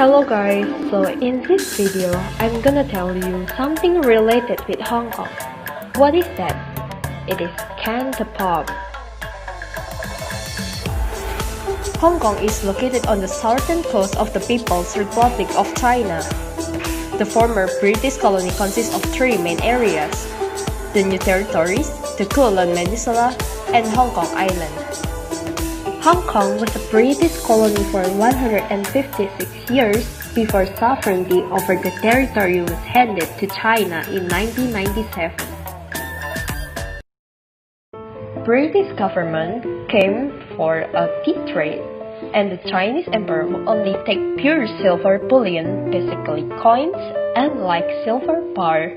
Hello guys, so in this video, I'm gonna tell you something related with Hong Kong. What is that? It is Cantopop. Hong Kong is located on the southern coast of the People's Republic of China. The former British colony consists of three main areas: the New Territories, the Kowloon Peninsula, and Hong Kong Island. Hong Kong was a British colony for 156 years before sovereignty over the territory was handed to China in 1997. British government came for a tea trade, and the Chinese emperor would only take pure silver bullion, basically coins, and like silver bar,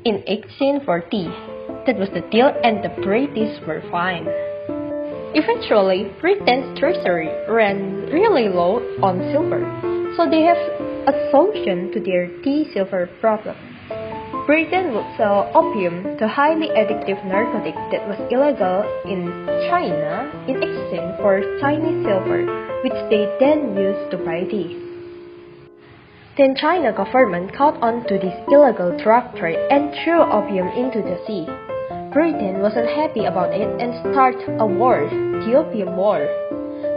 in exchange for tea. That was the deal, and the British were fine. Eventually, Britain's treasury ran really low on silver, so they have a solution to their tea-silver problem. Britain would sell opium, the highly addictive narcotic that was illegal in China, in exchange for Chinese silver, which they then used to buy tea. Then China government caught on to this illegal drug trade and threw opium into the sea. Britain wasn't happy about it and started a war, the Opium War.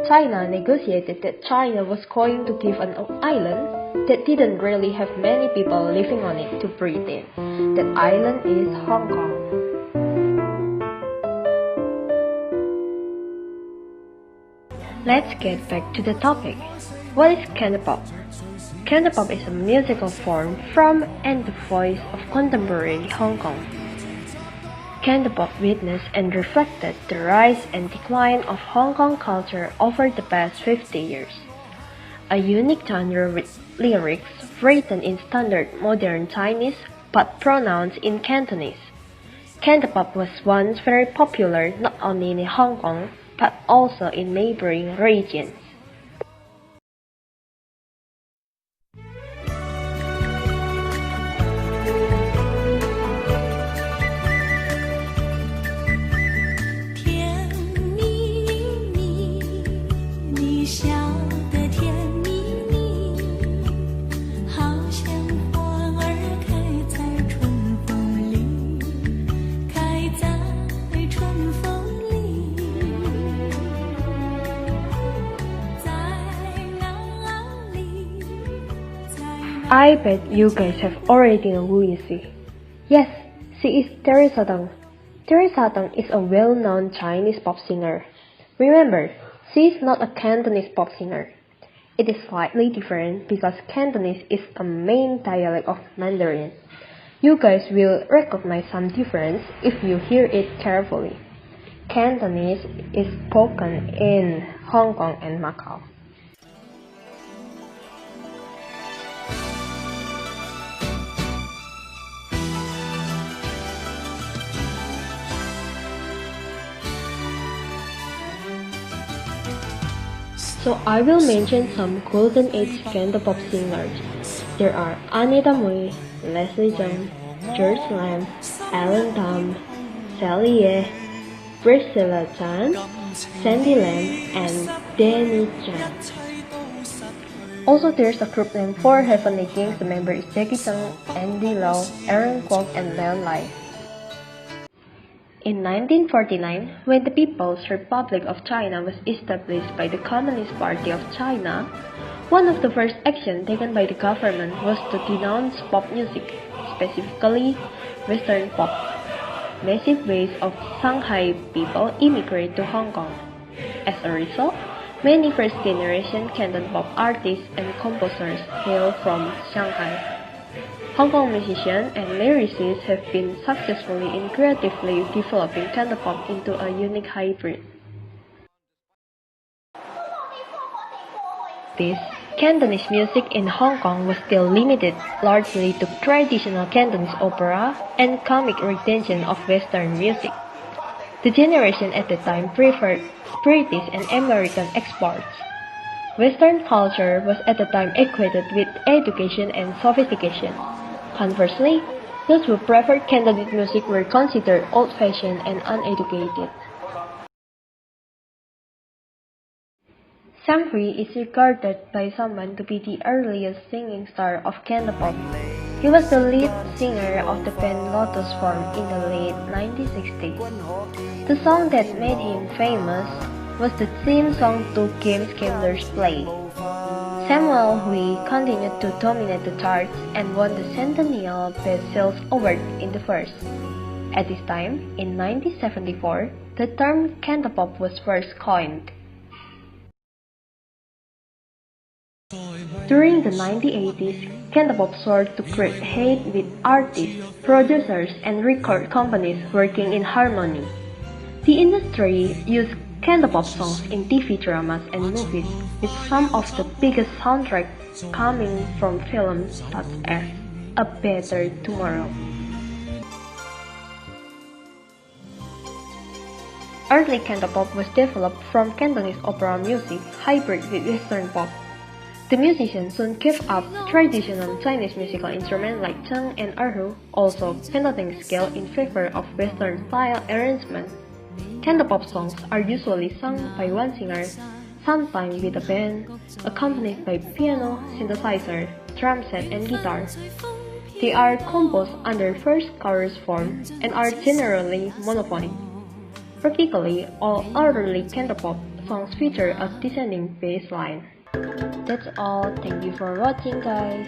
China negotiated that China was going to give an island that didn't really have many people living on it to Britain. That island is Hong Kong. Let's get back to the topic. What is Cantopop? Cantopop is a musical form from and the voice of contemporary Hong Kong. Cantopop witnessed and reflected the rise and decline of Hong Kong culture over the past 50 years. A unique genre with lyrics written in standard modern Chinese but pronounced in Cantonese. Cantopop was once very popular not only in Hong Kong but also in neighboring regions. I bet you guys have already know who is she. Yes, she is Teresa Teng. Teresa Teng is a well-known Chinese pop singer. Remember, she is not a Cantonese pop singer. It is slightly different because Cantonese is a main dialect of Mandarin. You guys will recognize some difference if you hear it carefully. Cantonese is spoken in Hong Kong and Macau. So I will mention some golden age Cantopop singers. There are Anita Mui, Leslie Cheung, George Lam, Alan Tam, Sally Ye, Priscilla Chan, Sandy Lam, and Danny Chan. Also there's a group named Four Heavenly Kings. The member is Jackie Chung, Andy Lau, Aaron Kwok, and Leon Lai. In 1949, when the People's Republic of China was established by the Communist Party of China, one of the first actions taken by the government was to denounce pop music, specifically Western pop. Massive waves of Shanghai people immigrated to Hong Kong. As a result, many first-generation Cantopop artists and composers hail from Shanghai. Hong Kong musicians and lyricists have been successfully in creatively developing Cantopop into a unique hybrid. This Cantonese music in Hong Kong was still limited largely to traditional Cantonese opera and comic retention of Western music. The generation at the time preferred British and American exports. Western culture was at the time equated with education and sophistication. Conversely, those who preferred Cantonese music were considered old-fashioned and uneducated. Samhui is regarded by some to be the earliest singing star of Cantopop. He was the lead singer of the band Lotus formed in the late 1960s. The song that made him famous was the theme song to games gamblers play. Samuel Hui continued to dominate the charts and won the Centennial Best Sales Award in the first. At this time, in 1974, the term Cantopop was first coined. During the 1980s, Cantopop soared to great height with artists, producers, and record companies working in harmony. The industry used Cantopop songs in TV dramas and movies, with some of the biggest soundtracks coming from films such as A Better Tomorrow. Early Cantopop was developed from Cantonese opera music hybrid with Western pop. The musicians soon gave up traditional Chinese musical instruments like zheng and erhu, also pentatonic scale in favor of Western-style arrangement. Cantopop songs are usually sung by one singer, sometimes with a band, accompanied by piano, synthesizer, drum set, and guitar. They are composed under first-chorus form and are generally monophonic. Practically all early Cantopop songs feature a descending bass line. That's all. Thank you for watching, guys.